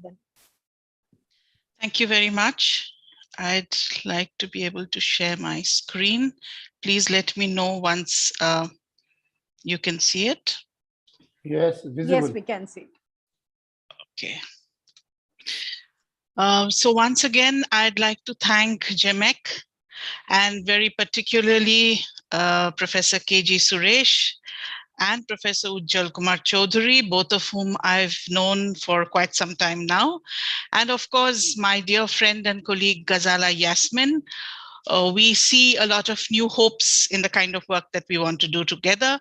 Janardhan. Thank you very much. I'd like to be able to share my screen. Please let me know once you can see it. Yes, visible. Yes, we can see. Okay. So once again, I'd like to thank GEMEC and very particularly Professor K.G. Suresh and Professor Ujjwal Kumar Chaudhary, both of whom I've known for quite some time now. And of course, my dear friend and colleague Ghazala Yasmin. We see a lot of new hopes in the kind of work that we want to do together.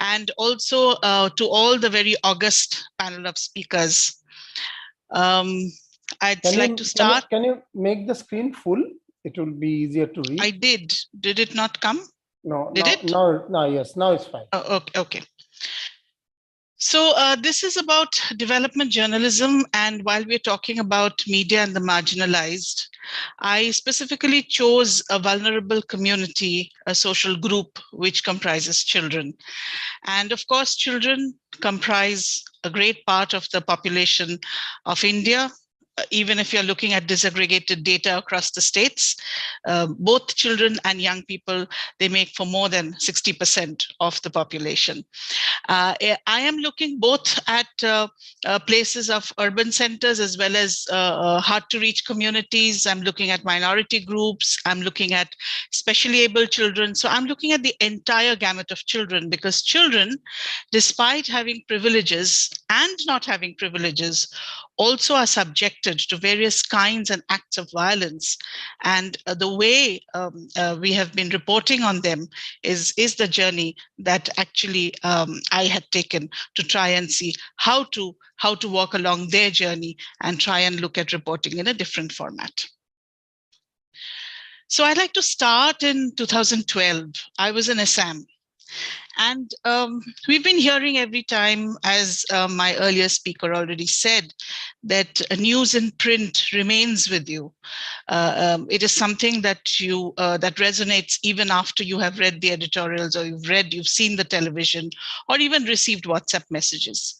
And also to all the very august panel of speakers. I'd like to start. Can you make the screen full? It will be easier to read. I did. Did it not come? No, did it? No, yes, now it's fine. Okay. So this is about development journalism. And while we're talking about media and the marginalized, I specifically chose a vulnerable community, a social group, which comprises children. And of course, children comprise a great part of the population of India. Even if you're looking at disaggregated data across the states, both children and young people, they make for more than 60% of the population. I am looking both at places of urban centers as well as hard to reach communities. I'm looking at minority groups. I'm looking at specially able children. So I'm looking at the entire gamut of children, because children, despite having privileges and not having privileges, also are subjected to various kinds and acts of violence. And the way we have been reporting on them is the journey that actually I had taken to try and see how to walk along their journey and try and look at reporting in a different format. So I'd like to start in 2012. I was in Assam. And we've been hearing every time, as my earlier speaker already said, that news in print remains with you. It is something that that resonates even after you have read the editorials, or you've seen the television, or even received WhatsApp messages.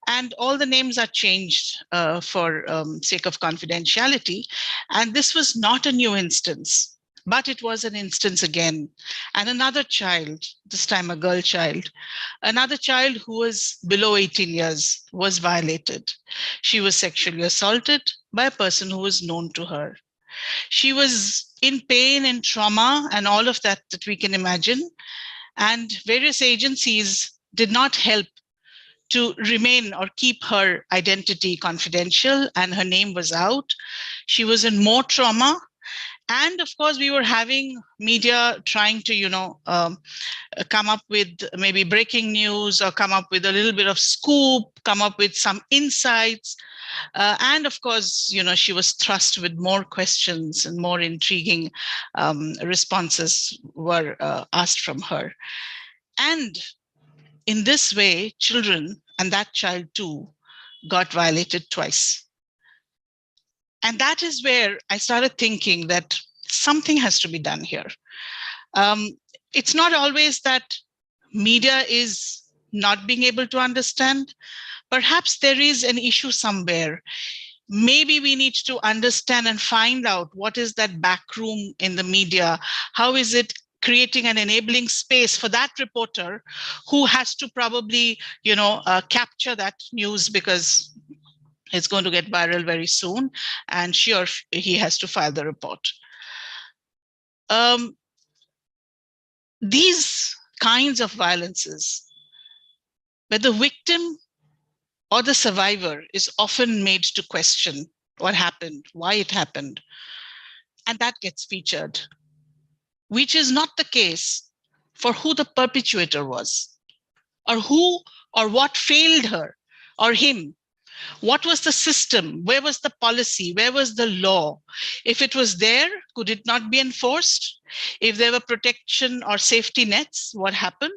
And all the names are changed for sake of confidentiality. And this was not a new instance. But it was an instance again. And another child, this time a girl child, another child who was below 18 years was violated. She was sexually assaulted by a person who was known to her. She was in pain and trauma and all of that we can imagine. And various agencies did not help to remain or keep her identity confidential, and her name was out. She was in more trauma. And of course, we were having media trying to, come up with maybe breaking news, or come up with a little bit of scoop, come up with some insights. And of course, she was thrust with more questions, and more intriguing responses were asked from her. And in this way, children, and that child too, got violated twice. And that is where I started thinking that something has to be done here. It's not always that media is not being able to understand. Perhaps there is an issue somewhere. Maybe we need to understand and find out what is that back room in the media. How is it creating an enabling space for that reporter who has to probably, capture that news, because it's going to get viral very soon, and she or he has to file the report. These kinds of violences, where the victim or the survivor is often made to question what happened, why it happened, and that gets featured, which is not the case for who the perpetrator was, or who or what failed her or him. What was the system? Where was the policy? Where was the law? If it was there, could it not be enforced? If there were protection or safety nets, what happened?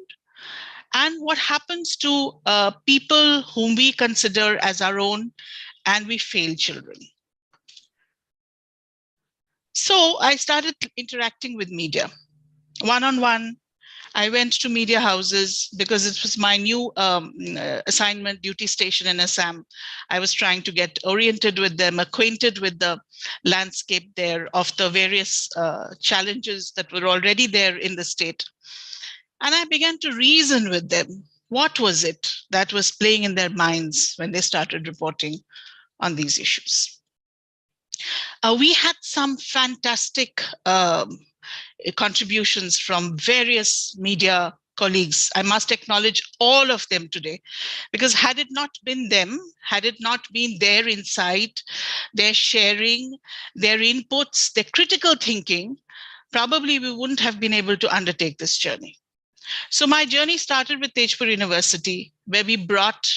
And what happens to people whom we consider as our own, and we fail children? So I started interacting with media one-on-one. I went to media houses because it was my new assignment duty station in Assam. I was trying to get oriented with them, acquainted with the landscape there of the various challenges that were already there in the state. And I began to reason with them. What was it that was playing in their minds when they started reporting on these issues? We had some fantastic contributions from various media colleagues. I must acknowledge all of them today, because had it not been them, had it not been their insight, their sharing, their inputs, their critical thinking, probably we wouldn't have been able to undertake this journey. So my journey started with Tejpur University, where we brought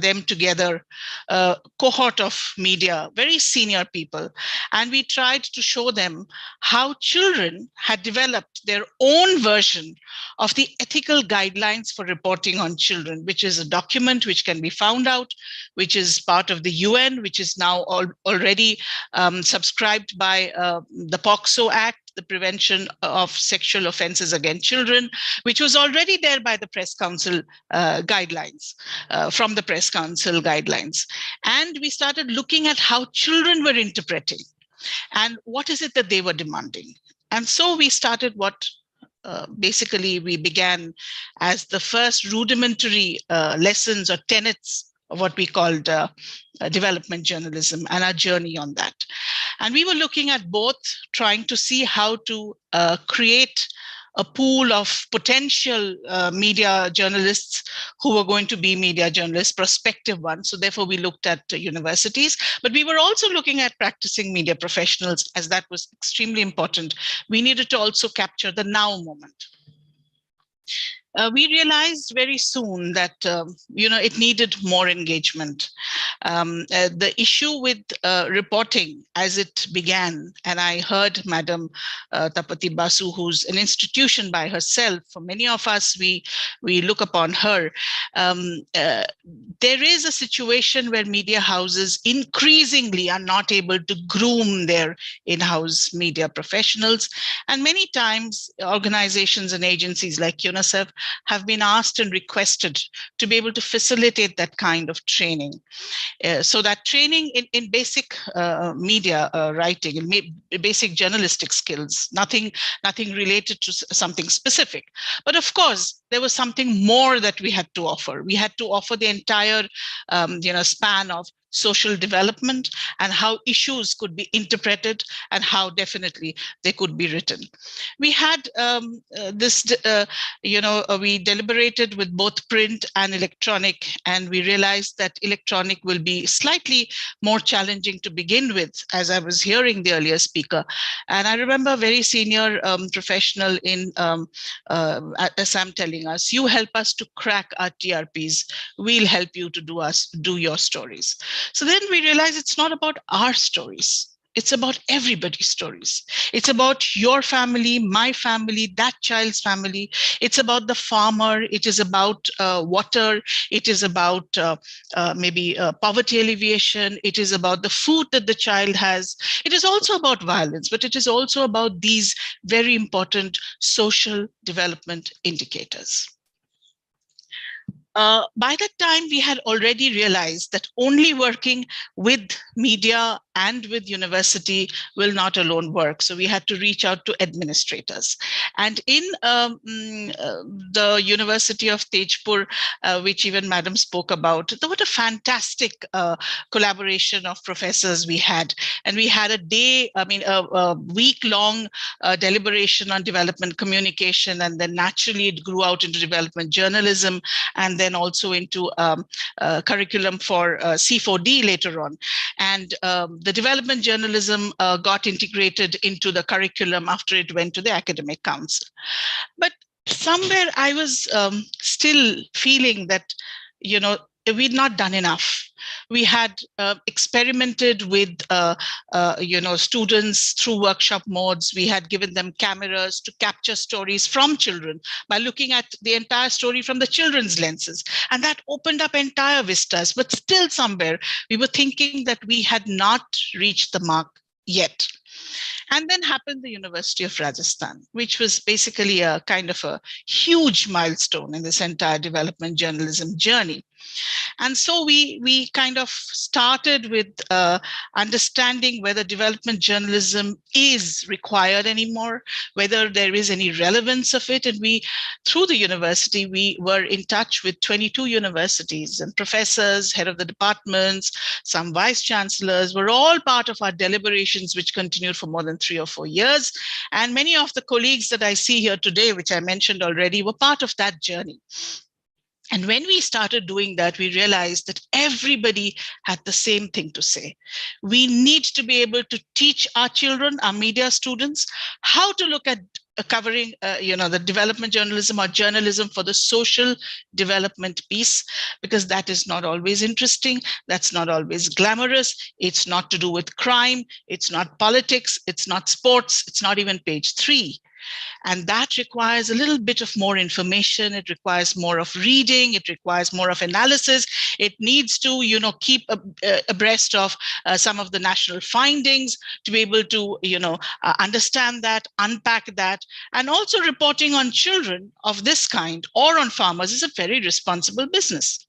them together, a cohort of media, very senior people, and we tried to show them how children had developed their own version of the ethical guidelines for reporting on children, which is a document which can be found out, which is part of the UN, which is now already subscribed by the POCSO Act, the Prevention of Sexual Offences Against Children, which was already there by the Press Council guidelines, from the Press Council guidelines. And we started looking at how children were interpreting and what is it that they were demanding. And so we started what basically we began as the first rudimentary lessons or tenets of what we called development journalism, and our journey on that. And we were looking at both trying to see how to create a pool of potential media journalists who were going to be media journalists, prospective ones. So therefore, we looked at universities, but we were also looking at practicing media professionals, as that was extremely important. We needed to also capture the now moment. We realized very soon that it needed more engagement. The issue with reporting as it began, and I heard Madam Tapati Basu, who's an institution by herself. For many of us, we look upon her. There is a situation where media houses increasingly are not able to groom their in-house media professionals, and many times organizations and agencies like UNICEF have been asked and requested to be able to facilitate that kind of training. So that training in basic media writing, in basic journalistic skills, nothing related to something specific. But of course, there was something more that we had to offer. We had to offer the entire span of social development and how issues could be interpreted and how definitely they could be written. We had we deliberated with both print and electronic, and we realized that electronic will be slightly more challenging to begin with, as I was hearing the earlier speaker. And I remember a very senior professional in at Assam telling us, you help us to crack our TRPs, we'll help you to do your stories. So then we realize it's not about our stories. It's about everybody's stories. It's about your family, my family, that child's family. It's about the farmer. It is about water. It is about maybe poverty alleviation. It is about the food that the child has. It is also about violence, but it is also about these very important social development indicators. By that time, we had already realized that only working with media and with university will not alone work. So we had to reach out to administrators. And in the University of Tejpur, which even Madam spoke about, there was a fantastic collaboration of professors we had. And we had a week-long deliberation on development communication. And then naturally it grew out into development journalism, and then also into curriculum for C4D later on. And the development journalism got integrated into the curriculum after it went to the academic council. But somewhere I was still feeling that, we'd not done enough. We had experimented with, students through workshop modes. We had given them cameras to capture stories from children by looking at the entire story from the children's lenses. And that opened up entire vistas. But still somewhere we were thinking that we had not reached the mark yet. And then happened the University of Rajasthan, which was basically a kind of a huge milestone in this entire development journalism journey. And so we kind of started with understanding whether development journalism is required anymore, whether there is any relevance of it. And we, through the university, we were in touch with 22 universities, and professors, head of the departments, some vice chancellors were all part of our deliberations, which continued for more than 3 or 4 years. And many of the colleagues that I see here today, which I mentioned already, were part of that journey. And when we started doing that, we realized that everybody had the same thing to say. We need to be able to teach our children, our media students, how to look at covering, the development journalism or journalism for the social development piece, because that is not always interesting. That's not always glamorous. It's not to do with crime. It's not politics. It's not sports. It's not even page 3. And that requires a little bit of more information. It requires more of reading. It requires more of analysis. It needs to, keep abreast of some of the national findings to be able to, understand that, unpack that. And also reporting on children of this kind or on farmers is a very responsible business.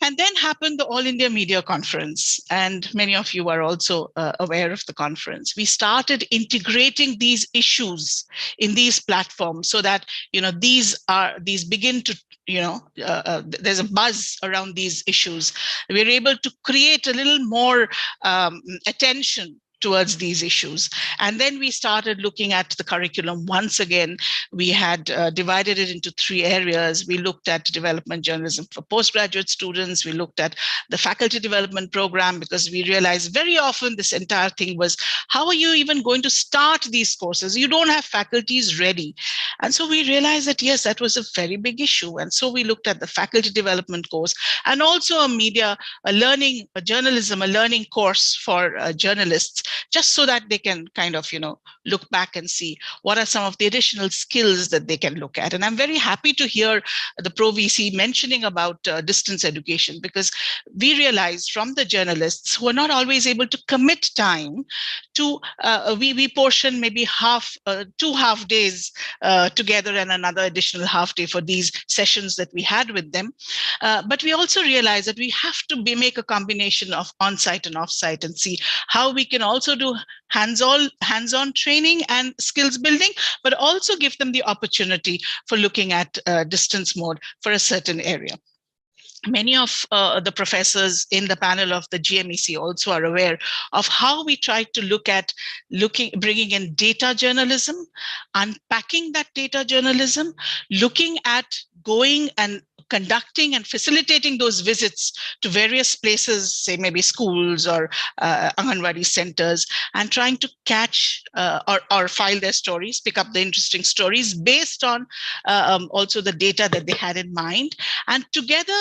And then happened the All India Media Conference, and many of you are also aware of the conference. We started integrating these issues in these platforms so that these begin to there's a buzz around these issues. We're able to create a little more attention towards these issues. And then we started looking at the curriculum once again. We had divided it into 3 areas. We looked at development journalism for postgraduate students. We looked at the faculty development program, because we realized very often this entire thing was, how are you even going to start these courses? You don't have faculties ready. And so we realized that, yes, that was a very big issue. And so we looked at the faculty development course, and also a journalism, a learning course for journalists, just so that they can kind of, look back and see what are some of the additional skills that they can look at. And I'm very happy to hear the Pro VC mentioning about distance education, because we realized from the journalists who are not always able to commit time to, we portion maybe 2 half days together and another additional half day for these sessions that we had with them. But we also realized that we have to make a combination of on-site and off-site and see how we can also do hands-on training and skills building, but also give them the opportunity for looking at distance mode for a certain area. Many of the professors in the panel of the GMEC also are aware of how we try to look at bringing in data journalism, unpacking that data journalism, looking at going and conducting and facilitating those visits to various places, say maybe schools or Anganwadi centers, and trying to catch or file their stories, pick up the interesting stories based on also the data that they had in mind, and together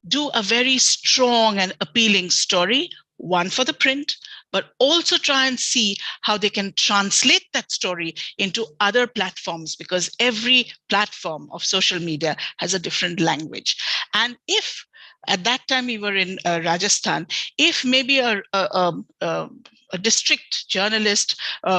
do a very strong and appealing story, one for the print, but also try and see how they can translate that story into other platforms, because every platform of social media has a different language. And if at that time we were in Rajasthan, if maybe a district journalist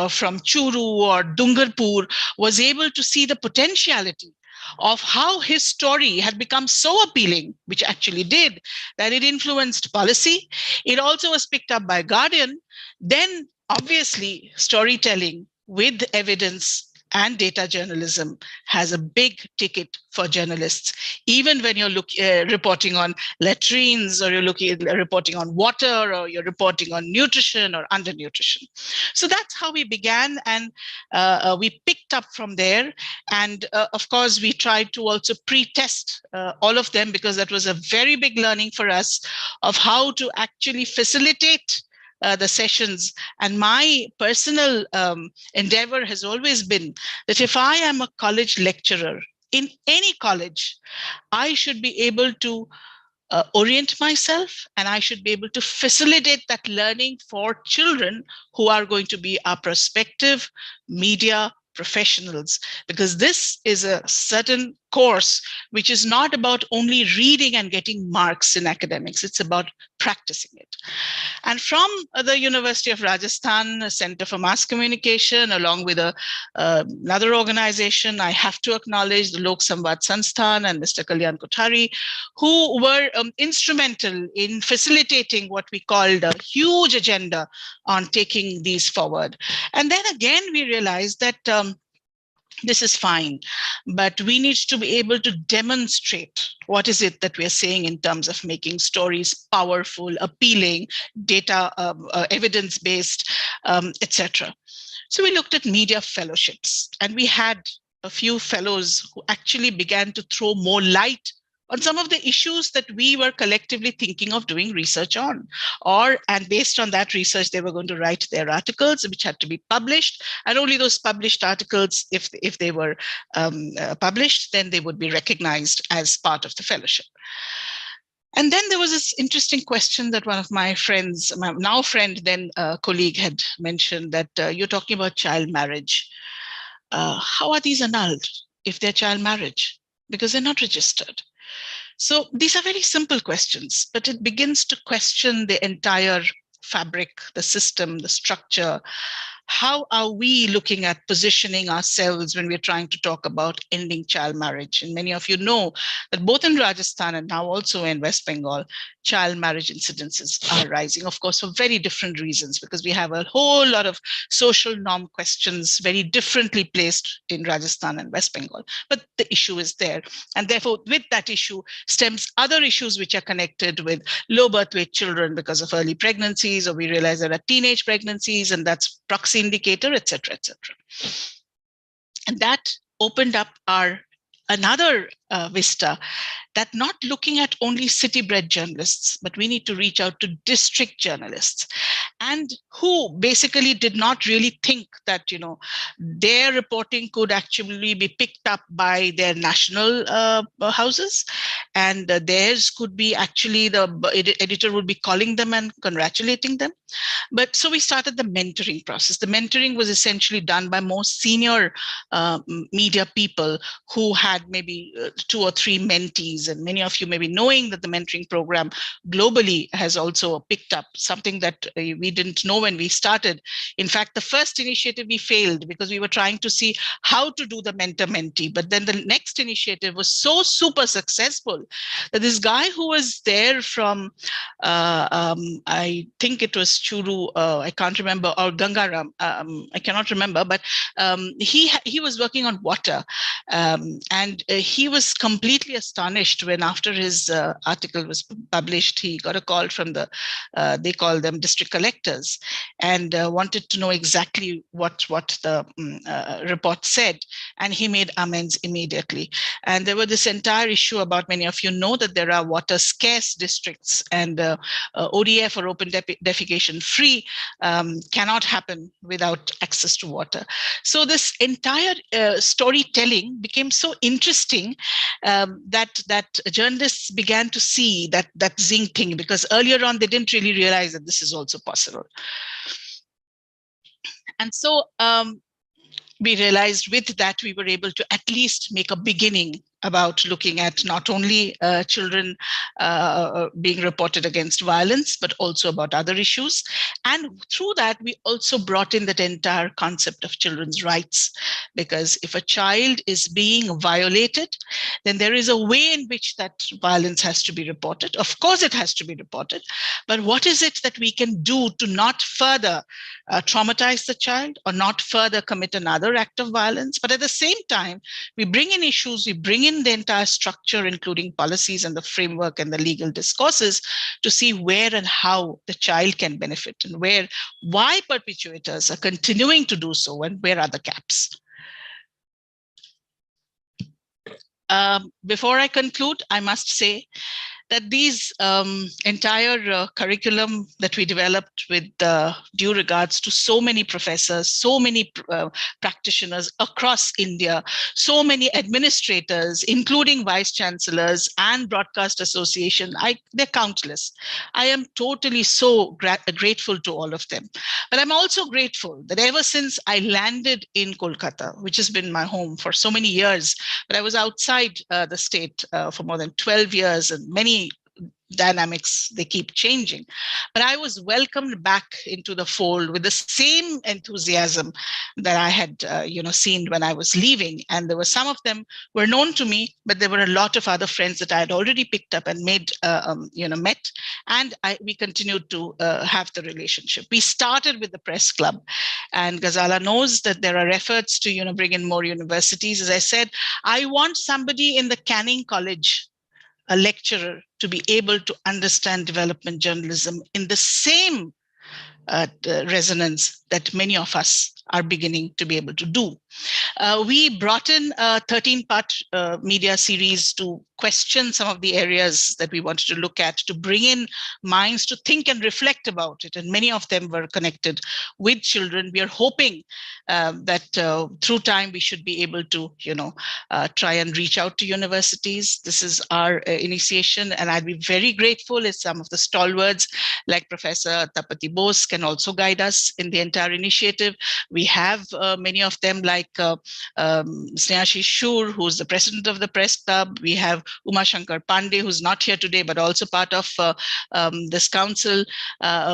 from Churu or Dungarpur was able to see the potentiality of how his story had become so appealing, which actually did, that it influenced policy. It also was picked up by Guardian. Then obviously storytelling with evidence and data journalism has a big ticket for journalists, even when you're reporting on latrines, or you're reporting on water, or you're reporting on nutrition or undernutrition. So that's how we began, and we picked up from there. And of course, we tried to also pre-test all of them, because that was a very big learning for us of how to actually facilitate the sessions. And my personal endeavor has always been that if I am a college lecturer in any college, I should be able to orient myself, and I should be able to facilitate that learning for children who are going to be our prospective media professionals, because this is a certain course, which is not about only reading and getting marks in academics. It's about practicing it. And from the University of Rajasthan Center for Mass Communication, along with another organization, I have to acknowledge the Lok Samvad Sansthan and Mr. Kalyan Kothari, who were instrumental in facilitating what we called a huge agenda on taking these forward. And then again, we realized that this is fine, but we need to be able to demonstrate what is it that we are saying in terms of making stories powerful, appealing, data, evidence-based, etc. So we looked at media fellowships, and we had a few fellows who actually began to throw more light on some of the issues that we were collectively thinking of doing research on. And based on that research, they were going to write their articles, which had to be published. And only those published articles, if they were published, then they would be recognized as part of the fellowship. And then there was this interesting question that one of my friends, my now friend, then colleague, had mentioned, that you're talking about child marriage. How are these annulled if they're child marriage? Because they're not registered. So these are very simple questions, but it begins to question the entire fabric, the system, the structure. How are we looking at positioning ourselves when we're trying to talk about ending child marriage? And many of you know that both in Rajasthan and now also in West Bengal, child marriage incidences are rising, of course, for very different reasons, because we have a whole lot of social norm questions very differently placed in Rajasthan and West Bengal. But the issue is there. And therefore, with that issue stems other issues which are connected with low birth weight children because of early pregnancies, or we realize there are teenage pregnancies, and that's proxy indicator, etc., etc. And that opened up another vista, that not looking at only city-bred journalists, but we need to reach out to district journalists, and who basically did not really think that their reporting could actually be picked up by their national houses, and theirs could be actually the editor would be calling them and congratulating them. But so we started the mentoring process. The mentoring was essentially done by more senior media people who had maybe 2 or 3 mentees. And many of you may be knowing that the mentoring program globally has also picked up, something that we didn't know when we started. In fact, the first initiative we failed because we were trying to see how to do the mentor-mentee. But then the next initiative was so super successful that this guy who was there from, I think it was Churu, I can't remember, or Gangaram, I cannot remember, but he was working on water, and he was completely astonished when, after his article was published, he got a call from they call them district collectors, and wanted to know exactly what the report said, and he made amends immediately. And there was this entire issue about, many of you know that there are water scarce districts, and ODF, or open defecation free, cannot happen without access to water. So this entire storytelling became so interesting that journalists began to see that Zing thing, because earlier on they didn't really realize that this is also possible. And so we realized with that we were able to at least make a beginning about looking at not only children being reported against violence, but also about other issues. And through that, we also brought in that entire concept of children's rights, because if a child is being violated, then there is a way in which that violence has to be reported. Of course, it has to be reported, but what is it that we can do to not further traumatize the child or not further commit another act of violence? But at the same time, we bring in issues, we bring in the entire structure, including policies and the framework and the legal discourses, to see where and how the child can benefit, and why perpetrators are continuing to do so, and where are the gaps. Before I conclude, I must say that these entire curriculum that we developed with due regards to so many professors, so many practitioners across India, so many administrators, including vice chancellors and broadcast association, they're countless. I am totally so grateful to all of them. But I'm also grateful that ever since I landed in Kolkata, which has been my home for so many years, but I was outside the state for more than 12 years, and many dynamics, they keep changing, but I was welcomed back into the fold with the same enthusiasm that I had seen when I was leaving. And there were some of them were known to me, but there were a lot of other friends that I had already picked up and made met, and we continued to have the relationship. We started with the press club, and Ghazala knows that there are efforts to bring in more universities. As I said, I want somebody in the Canning College, a lecturer, to be able to understand development journalism in the same resonance that many of us are beginning to be able to do. We brought in a 13-part media series to question some of the areas that we wanted to look at, to bring in minds to think and reflect about it. And many of them were connected with children. We are hoping that through time, we should be able to, try and reach out to universities. This is our initiation. And I'd be very grateful if some of the stalwarts like Professor Tapati Bose can also guide us in the entire initiative. We have many of them like Snehashi Shur, who's the president of the press club. We have Uma Shankar Pandey, who's not here today, but also part of this council.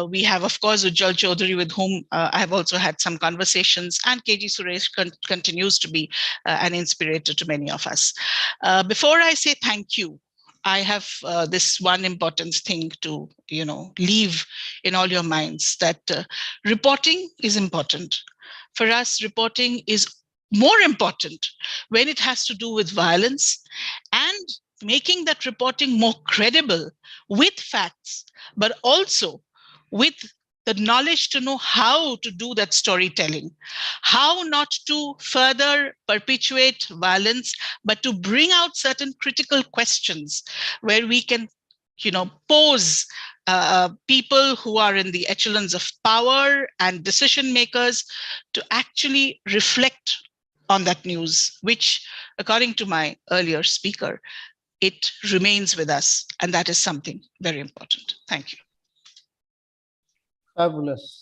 We have, of course, Ujjal Chaudhary, with whom I have also had some conversations, and KG Suresh continues to be an inspirator to many of us. Before I say thank you, I have this one important thing to, leave in all your minds, that reporting is important. For us, reporting is more important when it has to do with violence, and making that reporting more credible with facts, but also with the knowledge to know how to do that storytelling, how not to further perpetuate violence, but to bring out certain critical questions where we can, pose people who are in the echelons of power and decision makers to actually reflect on that news, which, according to my earlier speaker, it remains with us. And that is something very important. Thank you. Fabulous.